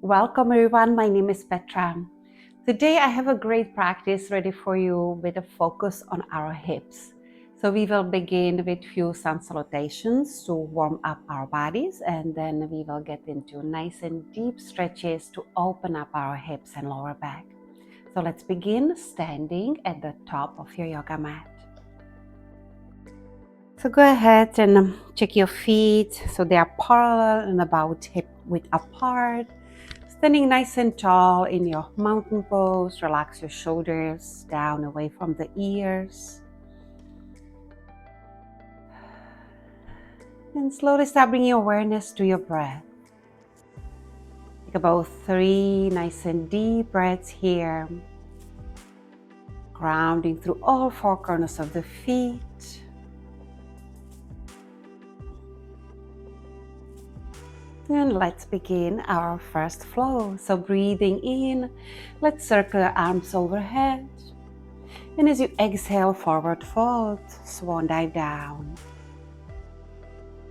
Welcome everyone, my name is Petra. Today I have a great practice ready for you with a focus on our hips. So we will begin with few sun salutations to warm up our bodies, and then we will get into nice and deep stretches to open up our hips and lower back. So let's begin standing at the top of your yoga mat. So go ahead and check your feet so they are parallel and about hip width apart. Standing nice and tall in your mountain pose, relax your shoulders down away from the ears. And slowly start bringing awareness to your breath. Take about 3 nice and deep breaths here. Grounding through all 4 corners of the feet. And let's begin our first flow. So breathing in, let's circle your arms overhead. And as you exhale, forward fold, swan dive down.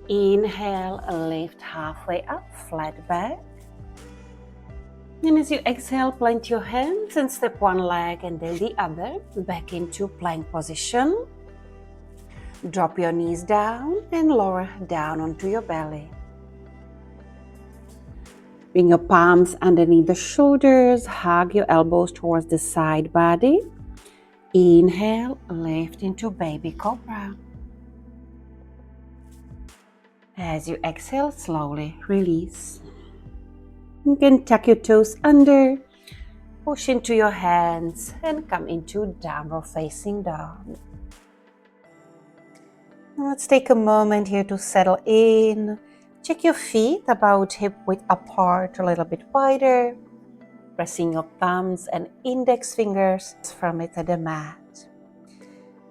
Inhale, lift halfway up, flat back. And as you exhale, plant your hands and step one leg and then the other back into plank position. Drop your knees down and lower down onto your belly. Bring your palms underneath the shoulders, hug your elbows towards the side body. Inhale, lift into baby cobra. As you exhale, slowly release. You can tuck your toes under, push into your hands, and come into downward facing dog. Let's take a moment here to settle in. Check your feet about hip width apart, a little bit wider. Pressing your thumbs and index fingers from it to the mat.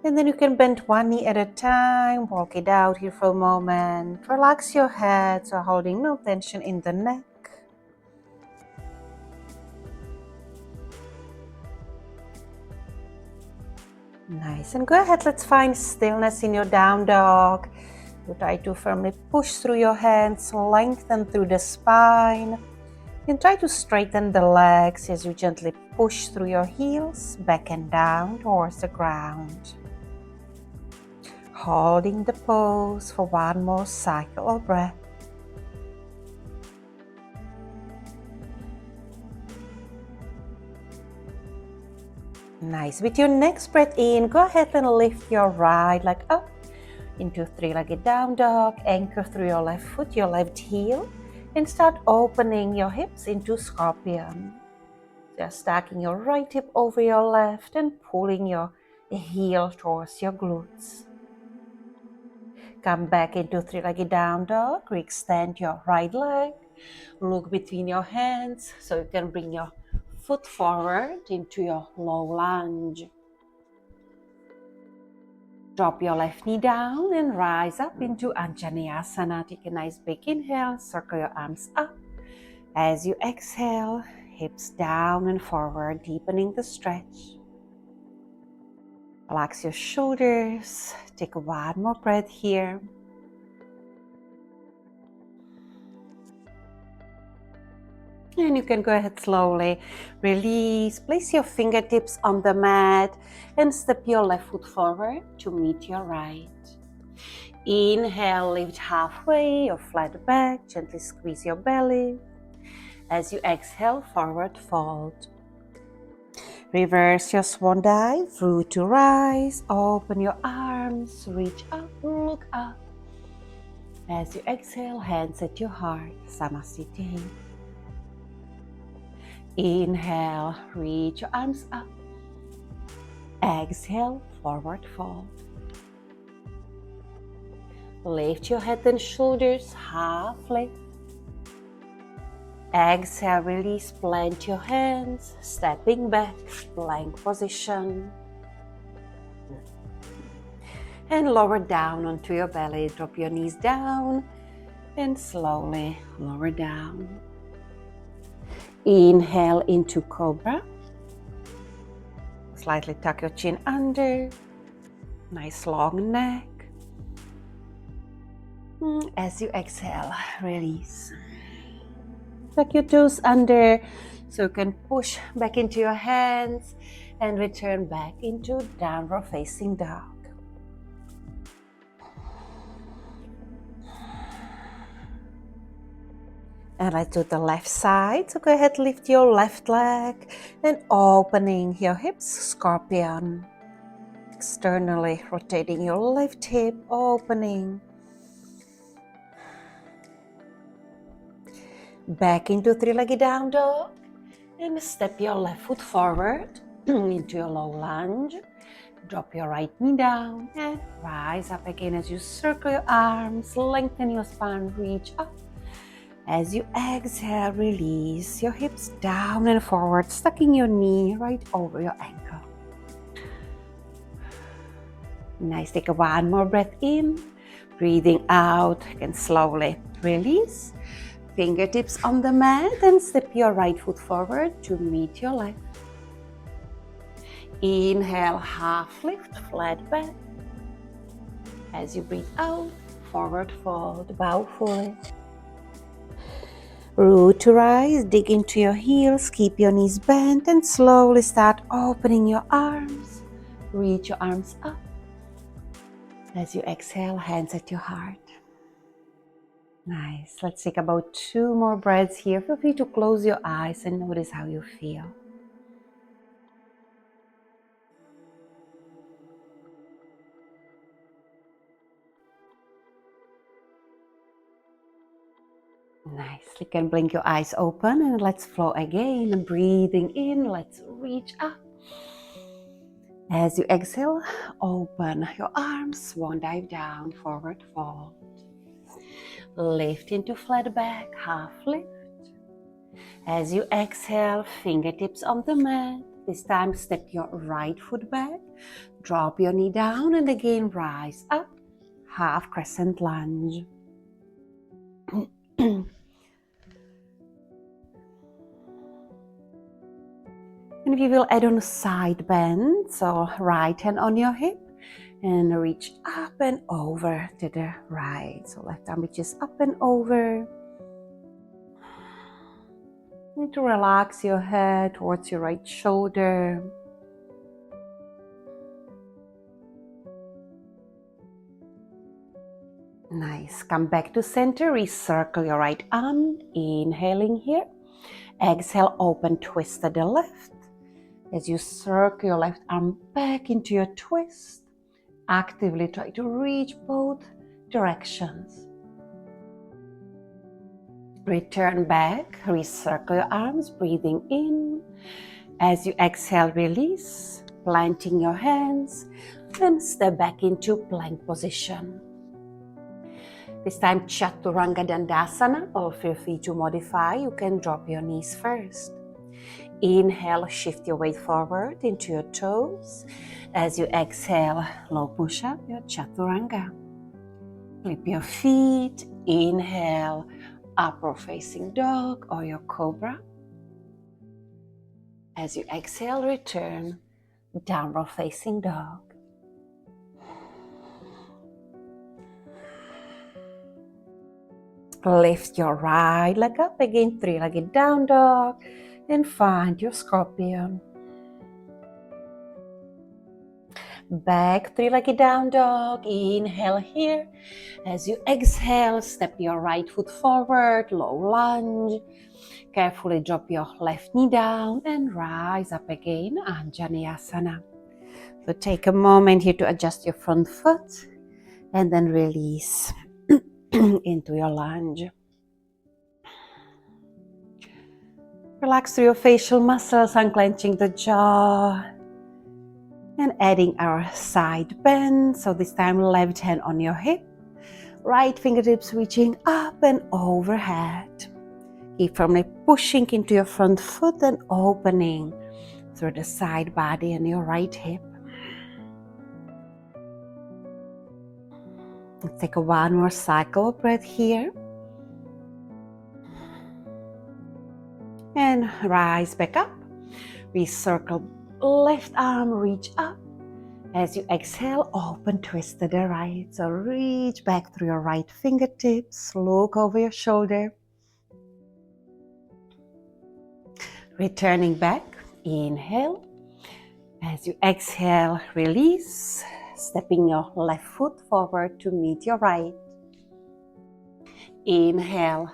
And then you can bend one knee at a time, walk it out here for a moment. Relax your head, so holding no tension in the neck. Nice, and go ahead, let's find stillness in your down dog. You try to firmly push through your hands, lengthen through the spine. And try to straighten the legs as you gently push through your heels, back and down towards the ground. Holding the pose for one more cycle of breath. Nice. With your next breath in, go ahead and lift your right leg up into three-legged down dog. Anchor through your left foot, your left heel, and start opening your hips into scorpion. Just stacking your right hip over your left and pulling your heel towards your glutes. Come back into three-legged down dog. Extend your right leg. Look between your hands so you can bring your foot forward into your low lunge. Drop your left knee down and rise up into Anjaneyasana. Take a nice big inhale. Circle your arms up. As you exhale, hips down and forward, deepening the stretch. Relax your shoulders. Take one more breath here. And you can go ahead slowly, release, place your fingertips on the mat and step your left foot forward to meet your right. Inhale, lift halfway or flat back, gently squeeze your belly. As you exhale, forward fold. Reverse your swan dive, through to rise, open your arms, reach up, look up. As you exhale, hands at your heart, Namaste. Inhale, reach your arms up. Exhale, forward fold. Lift your head and shoulders, half lift. Exhale, release, plant your hands, stepping back, plank position. And lower down onto your belly, drop your knees down and slowly lower down. Inhale into cobra. Slightly tuck your chin under. Nice long neck. As you exhale, release. tuck your toes under so you can push back into your hands and return back into downward facing dog. And let's do the left side. So go ahead, lift your left leg and opening your hips, scorpion. Externally rotating your left hip, opening. Back into three-legged down dog. And step your left foot forward into your low lunge. Drop your right knee down and rise up again as you circle your arms, lengthen your spine, reach up. As you exhale, release your hips down and forward, tucking your knee right over your ankle. Nice, take one more breath in. Breathing out, you can slowly release. Fingertips on the mat and step your right foot forward to meet your left. Inhale, half lift, flat back. As you breathe out, forward fold, bow fully. Root to rise, dig into your heels, keep your knees bent and slowly start opening your arms. Reach your arms up. As you exhale, hands at your heart. Nice. Let's take about 2 more breaths here. Feel free to close your eyes and notice how you feel. Nice. You can blink your eyes open and let's flow again. Breathing in, let's reach up. As you exhale, open your arms, swan dive down, forward fold. Lift into flat back, half lift. As you exhale, fingertips on the mat. This time step your right foot back, drop your knee down and again rise up, half crescent lunge. And if you will, add on a side bend, so right hand on your hip and reach up and over to the right. So left arm reaches up and over. You need to relax your head towards your right shoulder. Nice. Come back to center, recircle your right arm, inhaling here. Exhale, open, twist to the left. As you circle your left arm back into your twist, actively try to reach both directions. Return back, recircle your arms, breathing in. As you exhale, release, planting your hands, and step back into plank position. This time, Chaturanga Dandasana, or feel free to modify, you can drop your knees first. Inhale, shift your weight forward into your toes. As you exhale, low push-up, your Chaturanga. Flip your feet, inhale, upward facing dog or your cobra. As you exhale, return, downward facing dog. Lift your right leg up again, three-legged down dog, and find your scorpion. Back, three-legged down dog, inhale here. As you exhale, step your right foot forward, low lunge. Carefully drop your left knee down and rise up again, Anjaneyasana. So take a moment here to adjust your front foot and then release into your lunge. Relax through your facial muscles, unclenching the jaw and adding our side bend. So this time left hand on your hip, right fingertips reaching up and overhead. Keep firmly pushing into your front foot and opening through the side body and your right hip. Let's take one more cycle of breath here. And rise back up. Recircle left arm, reach up. As you exhale, open, twist to the right. So reach back through your right fingertips. Look over your shoulder. Returning back, inhale. As you exhale, release, stepping your left foot forward to meet your right. Inhale,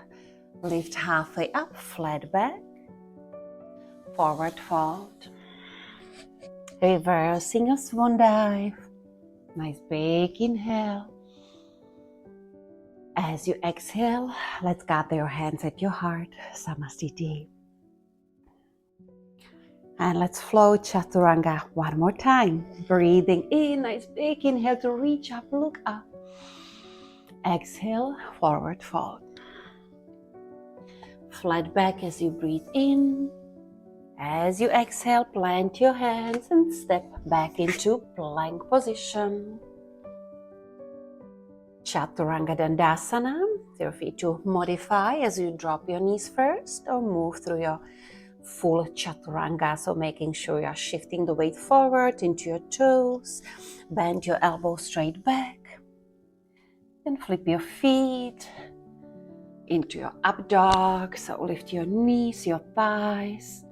lift halfway up, flat back, forward fold. Reversing a swan dive. Nice big inhale. As you exhale, let's gather your hands at your heart, Namaste. And let's flow Chaturanga one more time. Breathing in, nice big inhale to reach up, look up. Exhale, forward fold. Flat back as you breathe in. As you exhale, plant your hands and step back into plank position. Chaturanga Dandasana. Feel free to modify as you drop your knees first or move through your full Chaturanga. So making sure you're shifting the weight forward into your toes. Bend your elbows straight back. Then flip your feet into your up dog. So lift your knees, your thighs.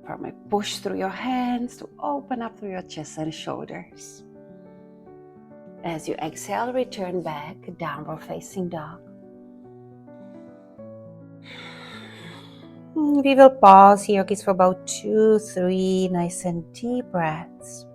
From a push through your hands to open up through your chest and shoulders. As you exhale, return back, downward facing dog. We will pause here for about 2-3 nice and deep breaths.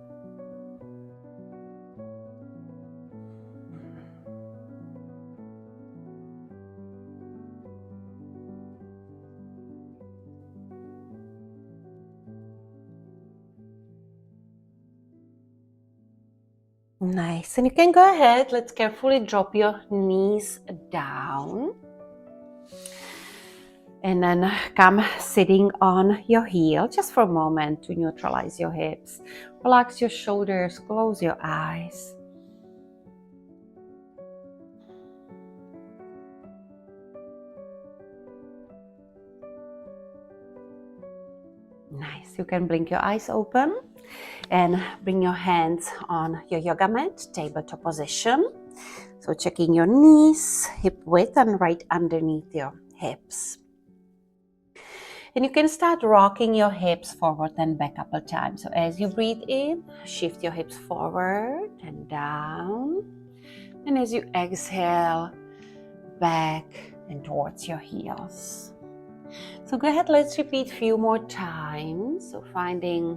Nice, and you can go ahead, let's carefully drop your knees down. And then come sitting on your heel just for a moment to neutralize your hips. Relax your shoulders, close your eyes. Nice, you can blink your eyes open and bring your hands on your yoga mat, tabletop position. So checking your knees, hip width, and right underneath your hips. And you can start rocking your hips forward and back a couple times. So as you breathe in, shift your hips forward and down. And as you exhale, back and towards your heels. So go ahead, let's repeat a few more times. So finding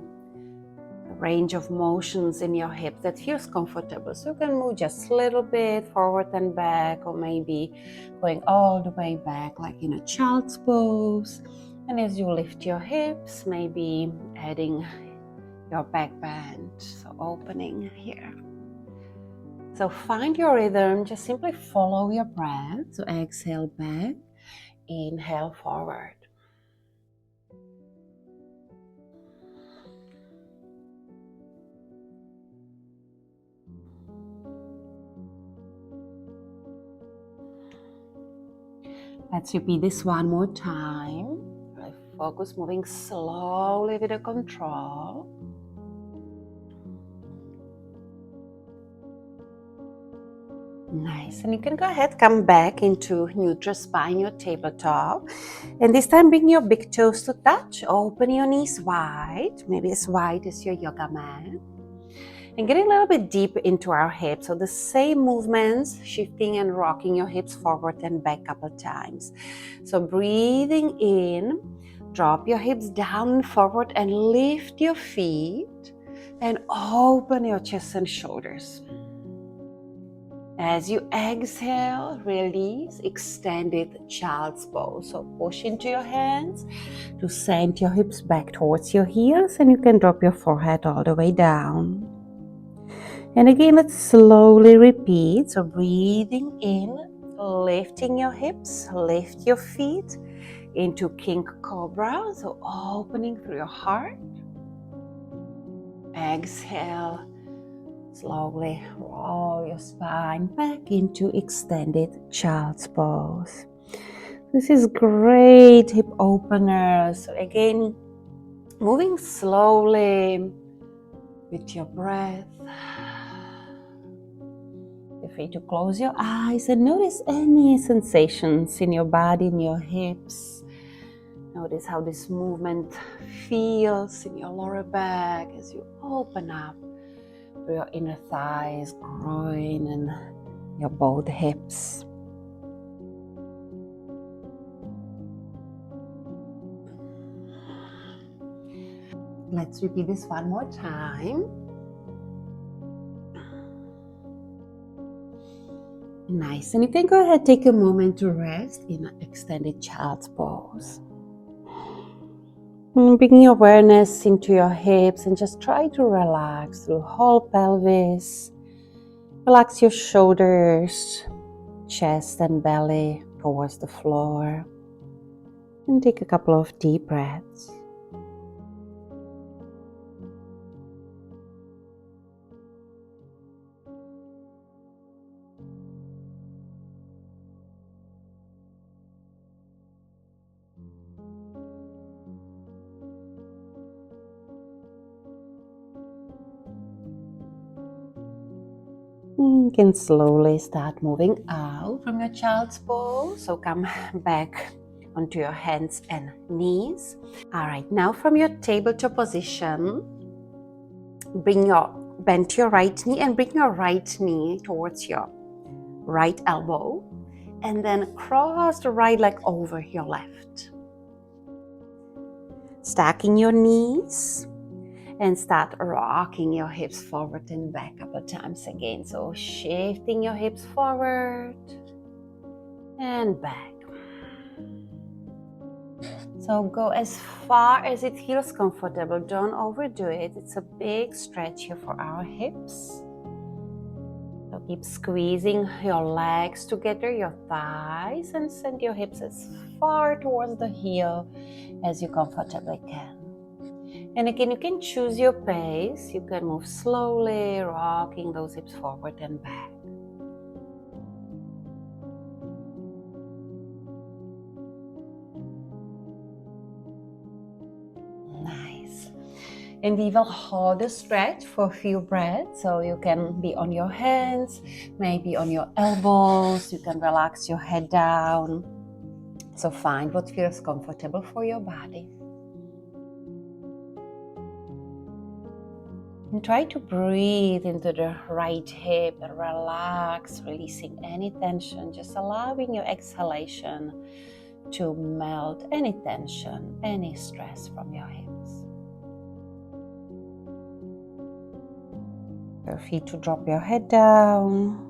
a range of motions in your hips that feels comfortable. So you can move just a little bit forward and back, or maybe going all the way back like in a child's pose. And as you lift your hips, maybe adding your back bend, so opening here. So find your rhythm, just simply follow your breath. So exhale back, inhale forward. Let's repeat this one more time. Focus moving slowly with a control. Nice, and you can go ahead, come back into neutral spine, your tabletop. And this time bring your big toes to touch. Open your knees wide, maybe as wide as your yoga mat. And getting a little bit deep into our hips. So the same movements, shifting and rocking your hips forward and back a couple times. So breathing in, drop your hips down forward and lift your feet and open your chest and shoulders. As you exhale, release, extended child's pose. So push into your hands to send your hips back towards your heels, and you can drop your forehead all the way down. And again, let's slowly repeat. So breathing in, lifting your hips, lift your feet into King Cobra. So opening through your heart. Exhale. Slowly roll your spine back into extended child's pose. This is great hip opener. So again, moving slowly with your breath. Feel free to close your eyes and notice any sensations in your body, in your hips. Notice Notice how this movement feels in your lower back as you open up through your inner thighs, groin, and your both hips. Let's repeat this one more time. Nice. And you can go ahead, take a moment to rest in an extended child's pose. Bring your awareness into your hips and just try to relax through whole pelvis. Relax your shoulders, chest and belly towards the floor. And take a couple of deep breaths. You can slowly start moving out from your child's pose. So come back onto your hands and knees. All right, now from your tabletop position, bend your right knee and bring your right knee towards your right elbow. And then cross the right leg over your left. Stacking your knees. And start rocking your hips forward and back a couple of times again. So shifting your hips forward and back. So go as far as it feels comfortable. Don't overdo it. It's a big stretch here for our hips. So keep squeezing your legs together, your thighs, and send your hips as far towards the heel as you comfortably can. And again, you can choose your pace. You can move slowly, rocking those hips forward and back. Nice. And we will hold the stretch for a few breaths. So you can be on your hands, maybe on your elbows. You can relax your head down. So find what feels comfortable for your body. And try to breathe into the right hip and relax, releasing any tension, just allowing your exhalation to melt any tension, any stress from your hips. Feel free to drop your head down.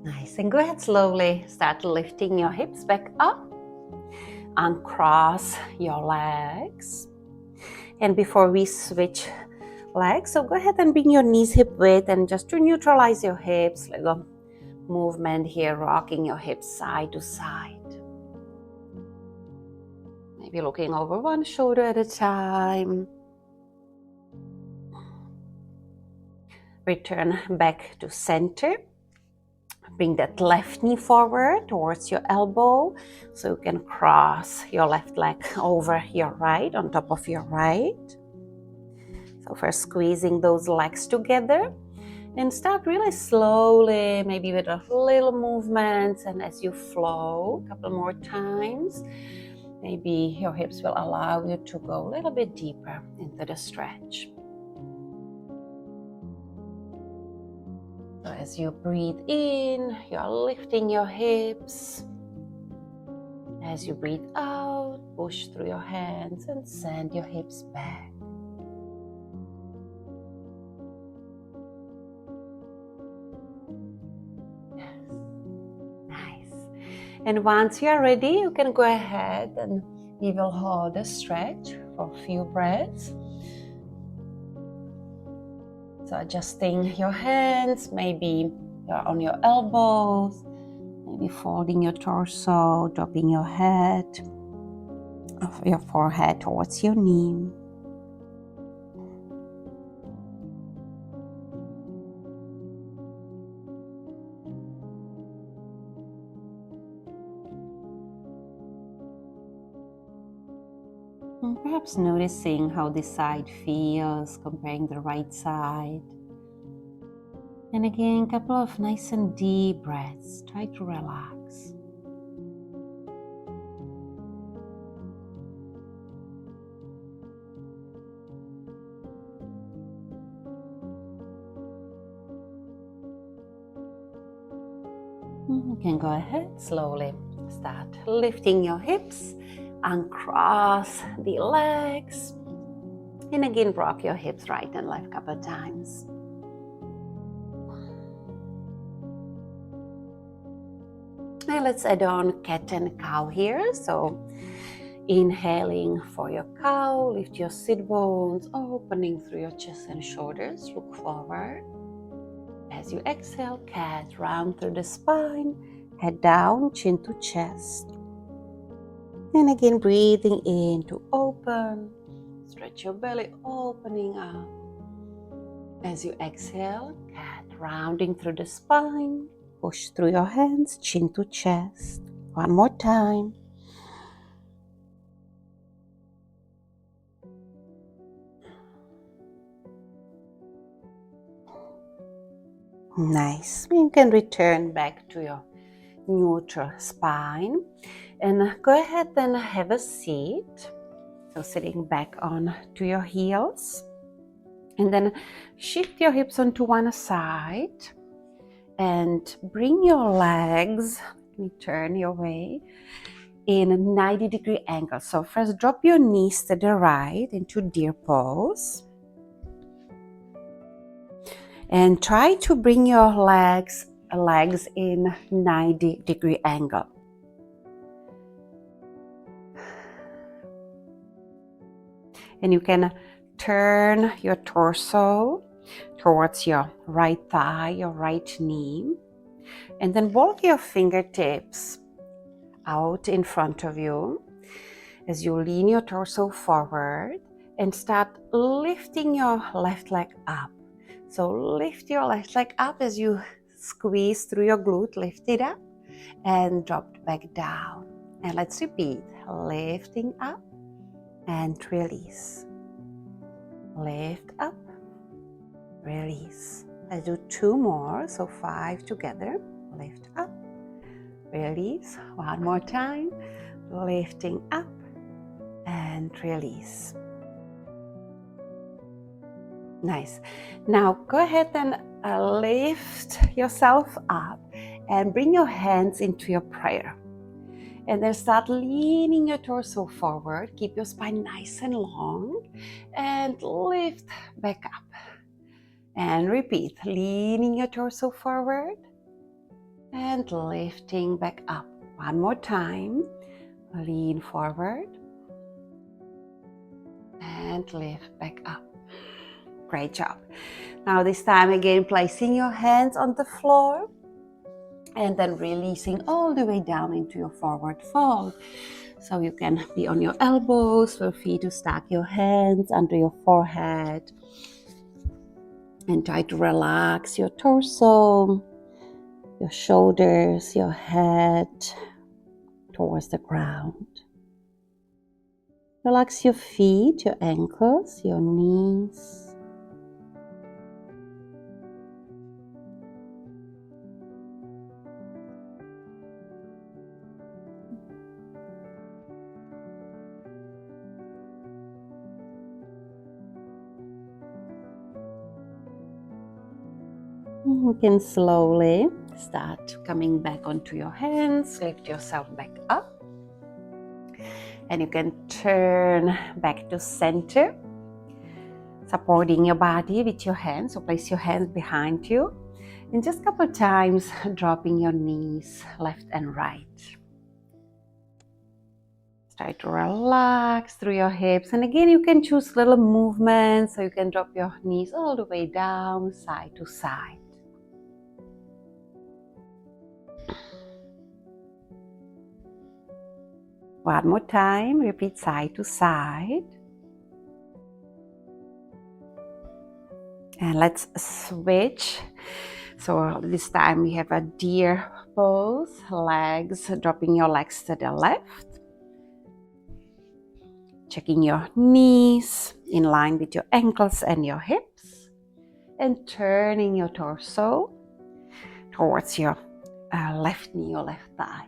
Nice. And go ahead slowly. Start lifting your hips back up. Uncross your legs. And before we switch legs, so go ahead and bring your knees hip width, and just to neutralize your hips, little movement here, rocking your hips side to side. Maybe looking over one shoulder at a time. Return back to center. Bring that left knee forward towards your elbow so you can cross your left leg over your right, on top of your right. So first squeezing those legs together and start really slowly, maybe with a little movements, and as you flow a couple more times, maybe your hips will allow you to go a little bit deeper into the stretch. So as you breathe in, you're lifting your hips. As you breathe out, push through your hands and send your hips back. Yes. Nice. And once you are ready, you can go ahead and we will hold the stretch for a few breaths. So adjusting your hands, maybe you're on your elbows, maybe folding your torso, dropping your head, your forehead towards your knee. And perhaps noticing how this side feels, comparing the right side. And again, a couple of nice and deep breaths. Try to relax. You can go ahead slowly. Start lifting your hips, uncross the legs. And again, rock your hips right and left a couple of times. Now let's add on cat and cow here. So inhaling for your cow, lift your sit bones, opening through your chest and shoulders, look forward. As you exhale, cat, round through the spine, head down, chin to chest. And again, breathing in to open, stretch your belly, opening up. As you exhale, cat, rounding through the spine, push through your hands, chin to chest. One more time. Nice. You can return back to your neutral spine and go ahead and have a seat. So sitting back on to your heels, and then shift your hips onto one side and bring your legs, let me turn your way, in a 90-degree angle. So first drop your knees to the right into deer pose. And try to bring your legs in 90-degree angle. And you can turn your torso towards your right thigh, your right knee, and then walk your fingertips out in front of you as you lean your torso forward and start lifting your left leg up. So lift your left leg up as you squeeze through your glute, lift it up and drop back down. And let's repeat, lifting up and release. Lift up, release. Let's do 2 more, so 5 together. Lift up, release. One more time, lifting up and release. Nice. Now go ahead and lift yourself up and bring your hands into your prayer. And then start leaning your torso forward. Keep your spine nice and long and lift back up. And repeat, leaning your torso forward and lifting back up. One more time. Lean forward and lift back up. Great job. Now this time again, placing your hands on the floor and then releasing all the way down into your forward fold. So you can be on your elbows, feel free to stack your hands under your forehead and try to relax your torso, your shoulders, your head towards the ground. Relax your feet, your ankles, your knees. You can slowly start coming back onto your hands, lift yourself back up. And you can turn back to center, supporting your body with your hands. So place your hands behind you. And just a couple times, dropping your knees left and right. Try to relax through your hips. And again, you can choose little movements. So you can drop your knees all the way down, side to side. One more time, repeat side to side. And let's switch. So this time we have a deer pose, legs, dropping your legs to the left. Checking your knees in line with your ankles and your hips, and turning your torso towards your left knee or left thigh.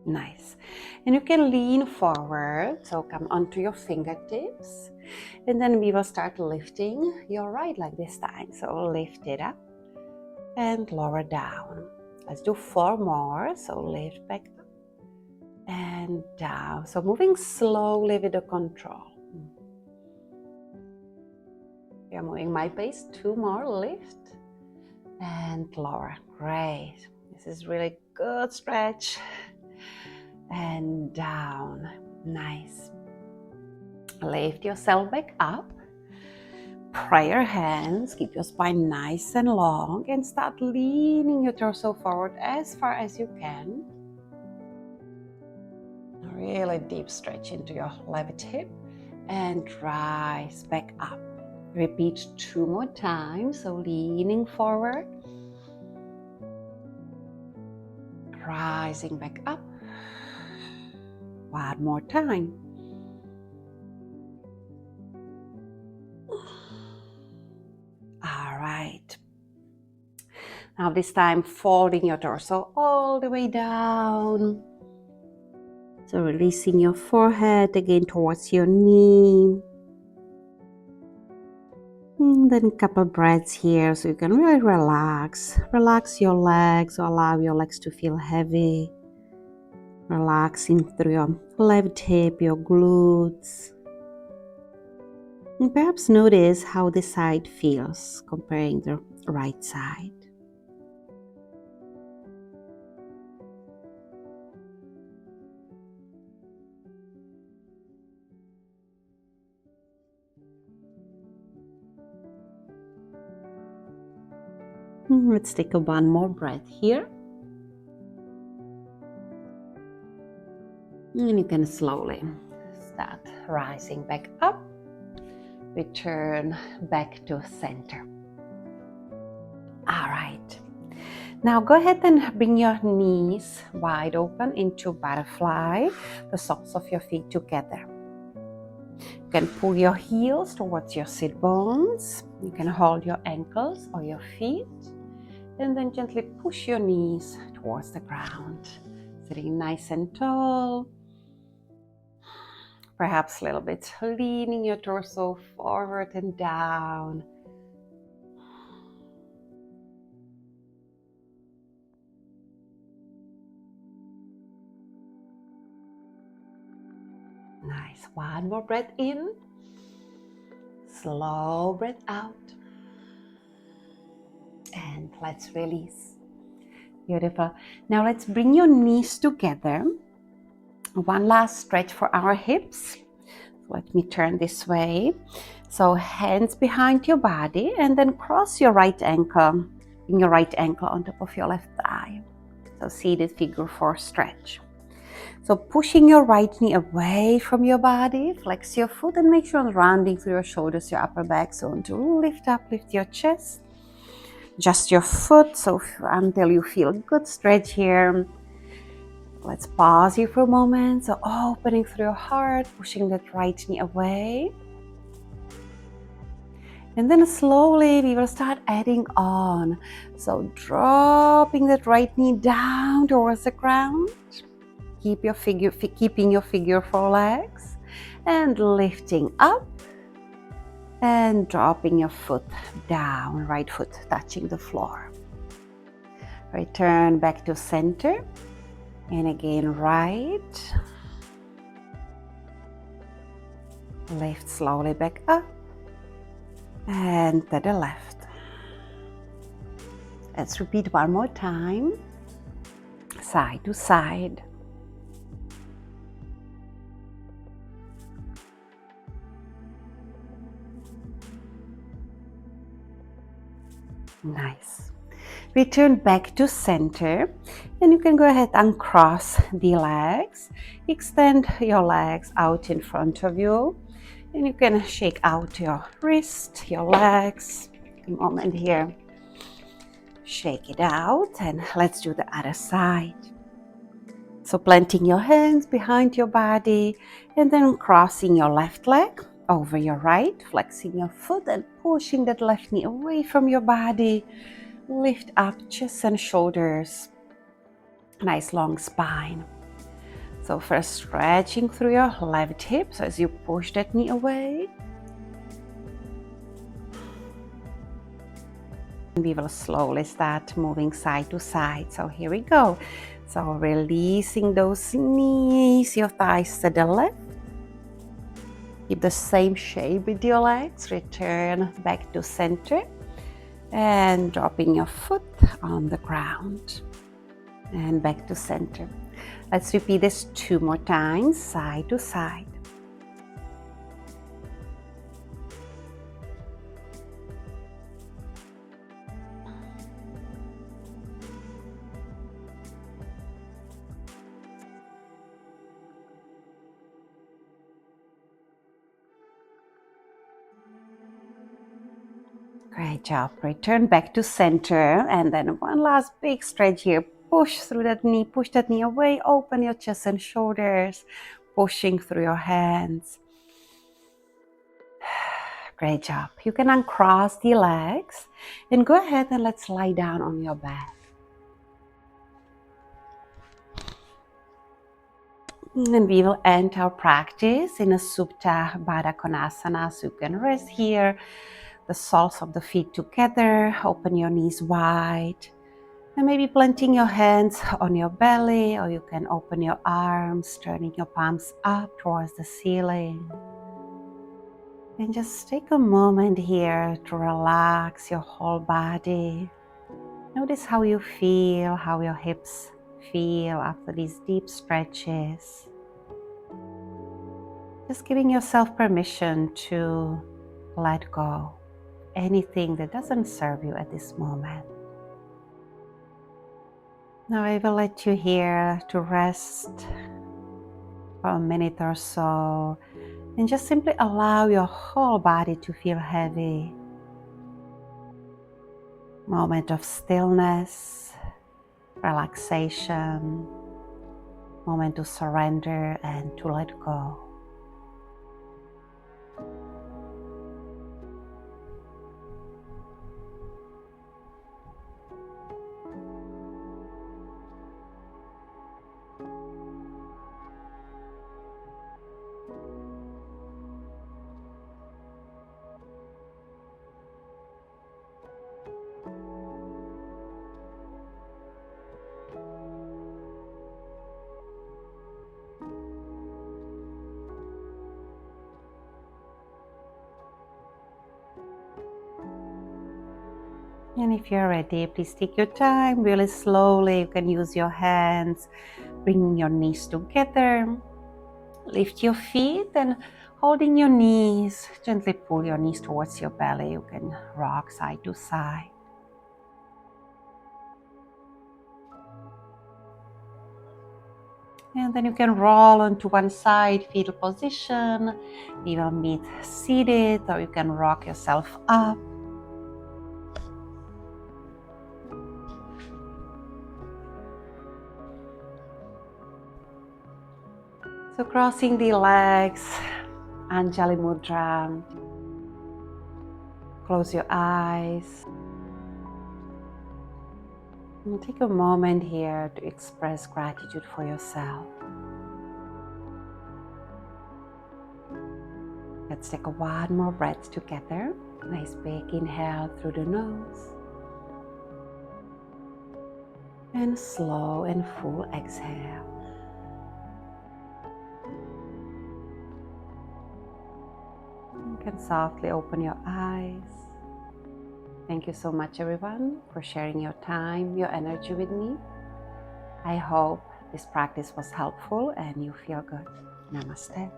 Nice. And you can lean forward, so come onto your fingertips, and then we will start lifting your right leg this time. So lift it up and lower down. Let's do 4 more. So lift back up and down. So moving slowly with the control. You're moving my pace. 2 more. Lift and lower. Great. This is really good stretch. And down. Nice. Lift yourself back up. Pry your hands, keep your spine nice and long, and start leaning your torso forward as far as you can. A really deep stretch into your left hip and rise back up. Repeat 2 more times, so leaning forward, rising back up. 1 more time. All right. Now this time folding your torso all the way down. So releasing your forehead again towards your knee. And then a couple breaths here so you can really relax. Relax your legs, or allow your legs to feel heavy. Relaxing through your left hip, your glutes. And perhaps notice how this side feels comparing the right side. Let's take 1 more breath here. And you can slowly start rising back up. Return back to center. All right. Now go ahead and bring your knees wide open into butterfly, the soles of your feet together. You can pull your heels towards your sit bones. You can hold your ankles or your feet, and then gently push your knees towards the ground. Sitting nice and tall. Perhaps a little bit leaning your torso forward and down. Nice. 1 more breath in. Slow breath out. And let's release. Beautiful. Now let's bring your knees together. 1 last stretch for our hips. Let me turn this way. So hands behind your body, and then cross your right ankle. Bring your right ankle on top of your left thigh. So seated figure 4 stretch. So pushing your right knee away from your body, flex your foot and make sure I'm rounding through your shoulders, your upper back zone to lift up, lift your chest. Just your foot, so until you feel a good stretch here. Let's pause here for a moment. So opening through your heart, pushing that right knee away. And then slowly we will start adding on. So dropping that right knee down towards the ground. Keeping your figure 4 legs. And lifting up. And dropping your foot down, right foot touching the floor. Return back to center. And again, right. Lift slowly back up. And to the left. Let's repeat 1 more time. Side to side. Nice. Return back to center, and you can go ahead and cross the legs. Extend your legs out in front of you, and you can shake out your wrist, your legs. A moment here. Shake it out, and let's do the other side. So planting your hands behind your body and then crossing your left leg over your right, flexing your foot and pushing that left knee away from your body. Lift up chest and shoulders. Nice long spine. So first stretching through your left hips as you push that knee away. We will slowly start moving side to side. So here we go. So releasing those knees, your thighs to the left. Keep the same shape with your legs. Return back to center. And dropping your foot on the ground. And back to center. Let's repeat this 2 more times, side to side. Great job. Return back to center. And then one last big stretch here. Push through that knee. Push that knee away. Open your chest and shoulders. Pushing through your hands. Great job. You can uncross the legs. And go ahead and let's lie down on your back. And we will end our practice in a Supta Baddha Konasana. So you can rest here. The soles of the feet together, open your knees wide, and maybe planting your hands on your belly, or you can open your arms, turning your palms up towards the ceiling. And just take a moment here to relax your whole body. Notice how you feel, how your hips feel after these deep stretches. Just giving yourself permission to let go. Anything that doesn't serve you at this moment. Now I will let you here to rest for a minute or so and just simply allow your whole body to feel heavy. Moment of stillness, relaxation, moment to surrender and to let go. And if you're ready, please take your time, really slowly. You can use your hands, bringing your knees together. Lift your feet and holding your knees, gently pull your knees towards your belly. You can rock side to side. And then you can roll onto one side, fetal position. You will meet seated, or you can rock yourself up. So crossing the legs, Anjali Mudra. Close your eyes. And take a moment here to express gratitude for yourself. Let's take one more breath together. Nice big inhale through the nose. And slow and full exhale. You can softly open your eyes. Thank you so much, everyone, for sharing your time, your energy with me. I hope this practice was helpful and you feel good. Namaste.